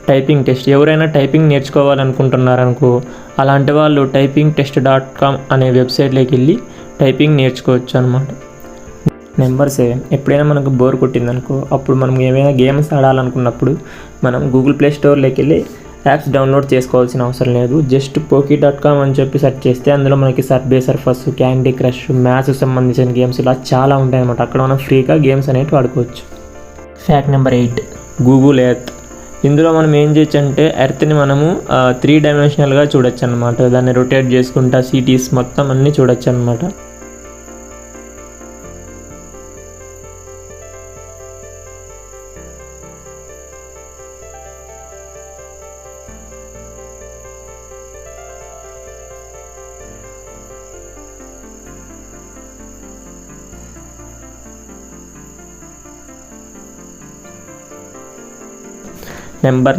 Typing test. ఎవరైనా typing నేర్చుకోవాలనుకుంటున్నారనుకో, అలాంటి వాళ్ళు typingtest.com అనే వెబ్సైట్లోకి వెళ్ళి టైపింగ్ నేర్చుకోవచ్చు అనమాట. నెంబర్ 7, ఎప్పుడైనా మనకు బోర్ కొట్టిందనుకో, అప్పుడు మనం ఏమైనా గేమ్స్ ఆడాలనుకున్నప్పుడు మనం గూగుల్ ప్లే స్టోర్లోకి వెళ్ళి యాప్స్ డౌన్లోడ్ చేసుకోవాల్సిన అవసరం లేదు. జస్ట్ poki.com అని చెప్పి సెర్చ్ చేస్తే అందులో మనకి subway Surfers, candy crush, maths సంబంధించిన గేమ్స్ ఇలా చాలా ఉంటాయి అన్నమాట. అక్కడ మనం ఫ్రీగా గేమ్స్ అనేవి ఆడుకోవచ్చు. Fact number 8, Google earth. ఇందులో మనం ఏం చేయొచ్చు అంటే ఎర్త్ని మనము 3 డైమెన్షనల్గా చూడొచ్చు అనమాట. దాన్ని రొటేట్ చేసుకుంటా సిటీస్ మొత్తం అన్నీ చూడొచ్చు అనమాట. నెంబర్ 9.